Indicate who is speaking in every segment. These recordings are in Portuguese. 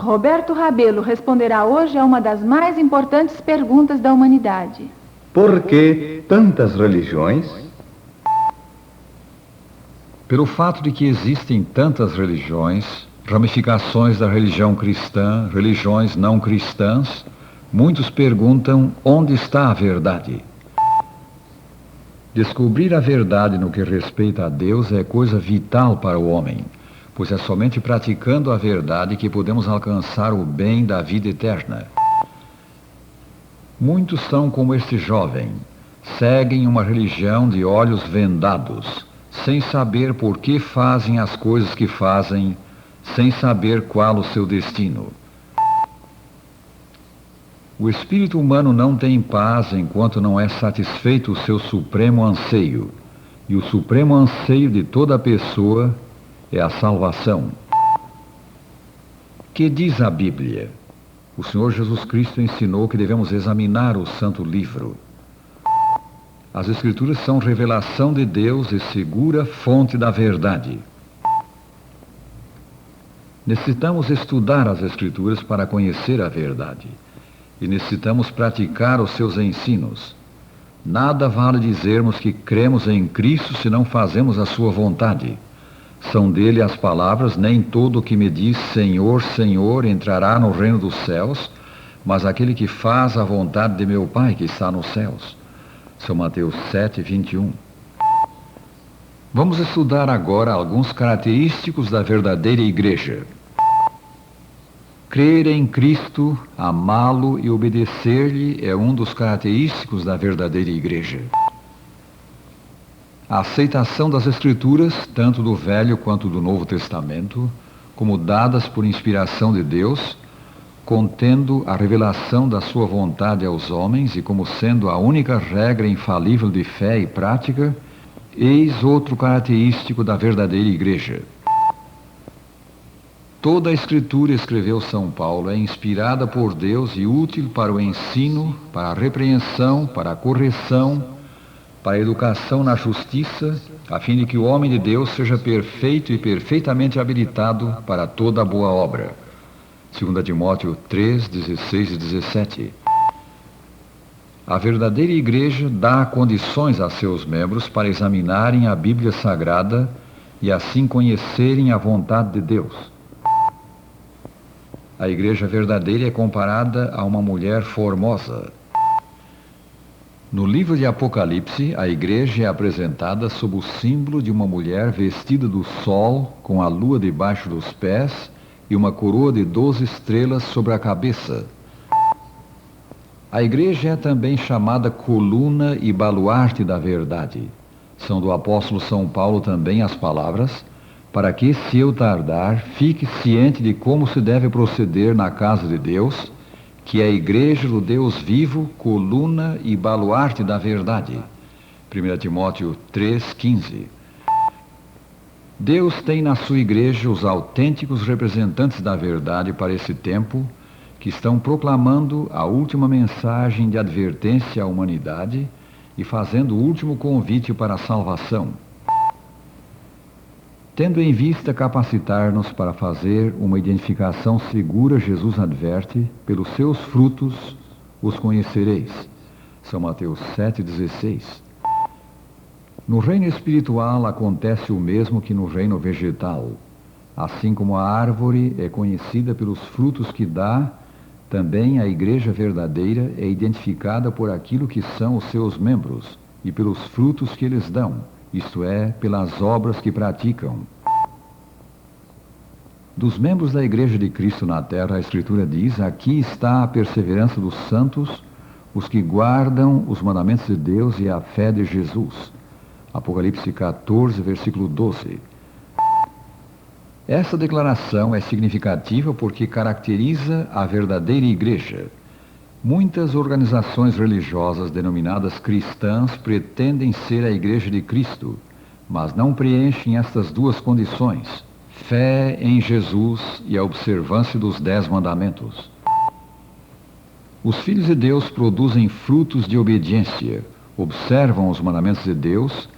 Speaker 1: Roberto Rabelo responderá hoje a uma das mais importantes perguntas da humanidade.
Speaker 2: Por que tantas religiões?
Speaker 3: Pelo fato de que existem tantas religiões, ramificações da religião cristã, religiões não cristãs, muitos perguntam onde está a verdade. Descobrir a verdade no que respeita a Deus é coisa vital para o homem, pois é somente praticando a verdade que podemos alcançar o bem da vida eterna. Muitos são como este jovem, seguem uma religião de olhos vendados, sem saber por que fazem as coisas que fazem, sem saber qual o seu destino. O espírito humano não tem paz enquanto não é satisfeito o seu supremo anseio, e o supremo anseio de toda pessoa é a salvação. Que diz a Bíblia? O Senhor Jesus Cristo ensinou que devemos examinar o Santo Livro. As Escrituras são revelação de Deus e segura fonte da verdade. Necessitamos estudar as Escrituras para conhecer a verdade. E necessitamos praticar os seus ensinos. Nada vale dizermos que cremos em Cristo se não fazemos a sua vontade. São dele as palavras: nem todo o que me diz Senhor, Senhor entrará no reino dos céus, mas aquele que faz a vontade de meu Pai que está nos céus. São Mateus 7, 21. Vamos estudar agora alguns característicos da verdadeira igreja. Crer em Cristo, amá-lo e obedecer-lhe é um dos característicos da verdadeira igreja. A aceitação das Escrituras, tanto do Velho quanto do Novo Testamento, como dadas por inspiração de Deus, contendo a revelação da sua vontade aos homens e como sendo a única regra infalível de fé e prática, eis outro característico da verdadeira igreja. Toda a Escritura, escreveu São Paulo, é inspirada por Deus e útil para o ensino, para a repreensão, para a correção, para a educação na justiça, a fim de que o homem de Deus seja perfeito e perfeitamente habilitado para toda a boa obra. 2 Timóteo 3, 16 e 17. A verdadeira igreja dá condições a seus membros para examinarem a Bíblia Sagrada e assim conhecerem a vontade de Deus. A igreja verdadeira é comparada a uma mulher formosa. No livro de Apocalipse, a igreja é apresentada sob o símbolo de uma mulher vestida do sol, com a lua debaixo dos pés e uma coroa de 12 estrelas sobre a cabeça. A igreja é também chamada coluna e baluarte da verdade. São do apóstolo São Paulo também as palavras: para que, se eu tardar, fique ciente de como se deve proceder na casa de Deus, que é a igreja do Deus vivo, coluna e baluarte da verdade. 1 Timóteo 3,15. Deus tem na sua igreja os autênticos representantes da verdade para esse tempo, que estão proclamando a última mensagem de advertência à humanidade e fazendo o último convite para a salvação. Tendo em vista capacitar-nos para fazer uma identificação segura, Jesus adverte: pelos seus frutos os conhecereis. São Mateus 7,16. No reino espiritual acontece o mesmo que no reino vegetal. Assim como a árvore é conhecida pelos frutos que dá, também a igreja verdadeira é identificada por aquilo que são os seus membros e pelos frutos que eles dão, isto é, pelas obras que praticam. Dos membros da Igreja de Cristo na terra, a Escritura diz: aqui está a perseverança dos santos, os que guardam os mandamentos de Deus e a fé de Jesus. Apocalipse 14, versículo 12. Essa declaração é significativa porque caracteriza a verdadeira igreja. Muitas organizações religiosas denominadas cristãs pretendem ser a Igreja de Cristo, mas não preenchem estas duas condições: fé em Jesus e a observância dos 10 mandamentos. Os filhos de Deus produzem frutos de obediência, observam os mandamentos de Deus,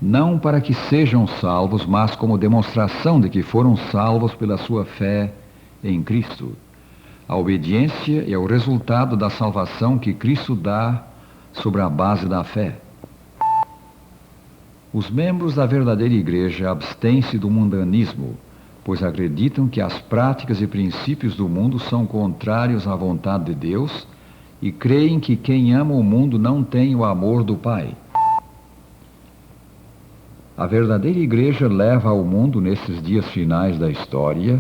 Speaker 3: não para que sejam salvos, mas como demonstração de que foram salvos pela sua fé em Cristo. A obediência é o resultado da salvação que Cristo dá sobre a base da fé. Os membros da verdadeira igreja abstêm-se do mundanismo, pois acreditam que as práticas e princípios do mundo são contrários à vontade de Deus e creem que quem ama o mundo não tem o amor do Pai. A verdadeira igreja leva ao mundo, nesses dias finais da história,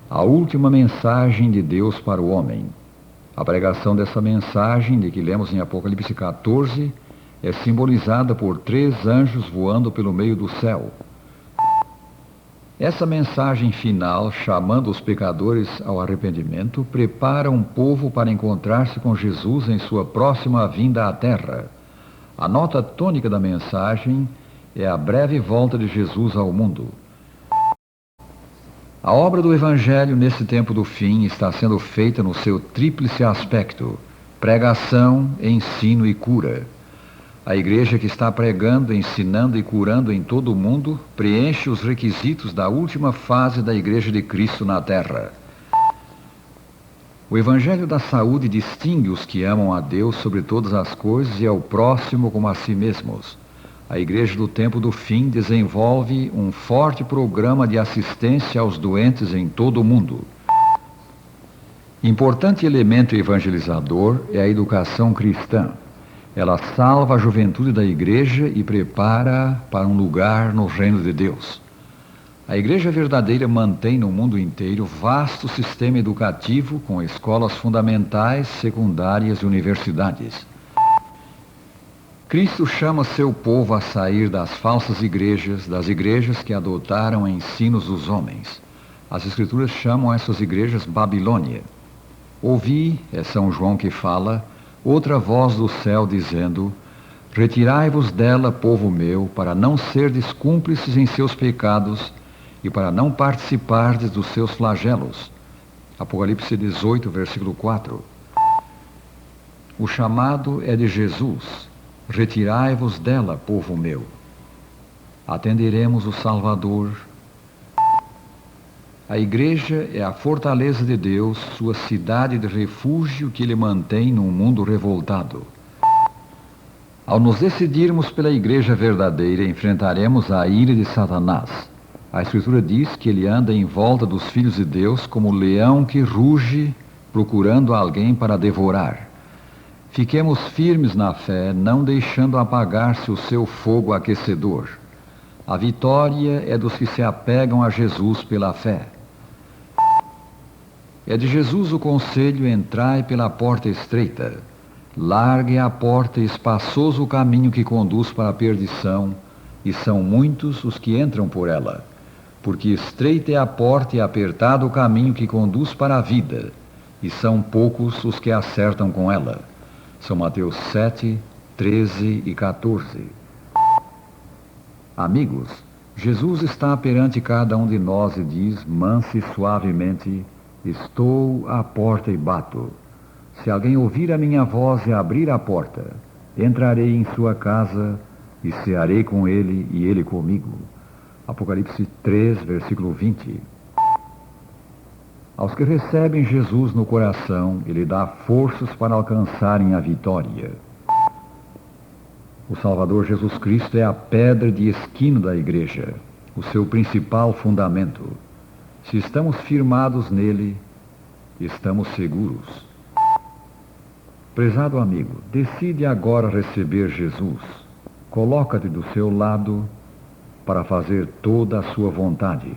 Speaker 3: a última mensagem de Deus para o homem. A pregação dessa mensagem, de que lemos em Apocalipse 14, é simbolizada por 3 anjos voando pelo meio do céu. Essa mensagem final, chamando os pecadores ao arrependimento, prepara um povo para encontrar-se com Jesus em sua próxima vinda à terra. A nota tônica da mensagem é a breve volta de Jesus ao mundo. A obra do Evangelho nesse tempo do fim está sendo feita no seu tríplice aspecto: pregação, ensino e cura. A igreja que está pregando, ensinando e curando em todo o mundo preenche os requisitos da última fase da Igreja de Cristo na Terra. O Evangelho da Saúde distingue os que amam a Deus sobre todas as coisas e ao próximo como a si mesmos. A Igreja do Tempo do Fim desenvolve um forte programa de assistência aos doentes em todo o mundo. Importante elemento evangelizador é a educação cristã. Ela salva a juventude da igreja e prepara para um lugar no reino de Deus. A igreja verdadeira mantém no mundo inteiro vasto sistema educativo com escolas fundamentais, secundárias e universidades. Cristo chama seu povo a sair das falsas igrejas, das igrejas que adotaram ensinos dos homens. As Escrituras chamam essas igrejas Babilônia. Ouvi, é São João que fala, outra voz do céu dizendo: retirai-vos dela, povo meu, para não serdes cúmplices em seus pecados e para não participardes dos seus flagelos. Apocalipse 18, versículo 4. O chamado é de Jesus: retirai-vos dela, povo meu. Atenderemos o Salvador. A igreja é a fortaleza de Deus, sua cidade de refúgio que ele mantém num mundo revoltado. Ao nos decidirmos pela igreja verdadeira, enfrentaremos a ira de Satanás. A Escritura diz que ele anda em volta dos filhos de Deus como um leão que ruge, procurando alguém para devorar. Fiquemos firmes na fé, não deixando apagar-se o seu fogo aquecedor. A vitória é dos que se apegam a Jesus pela fé. É de Jesus o conselho: entrai pela porta estreita. Largue a porta e espaçoso o caminho que conduz para a perdição, e são muitos os que entram por ela. Porque estreita é a porta e apertado o caminho que conduz para a vida, e são poucos os que acertam com ela. São Mateus 7, 13 e 14. Amigos, Jesus está perante cada um de nós e diz, manso e suavemente: estou à porta e bato. Se alguém ouvir a minha voz e abrir a porta, entrarei em sua casa e cearei com ele e ele comigo. Apocalipse 3, versículo 20. Aos que recebem Jesus no coração, ele dá forças para alcançarem a vitória. O Salvador Jesus Cristo é a pedra de esquina da igreja, o seu principal fundamento. Se estamos firmados nele, estamos seguros. Prezado amigo, decide agora receber Jesus. Coloca-te do seu lado para fazer toda a sua vontade.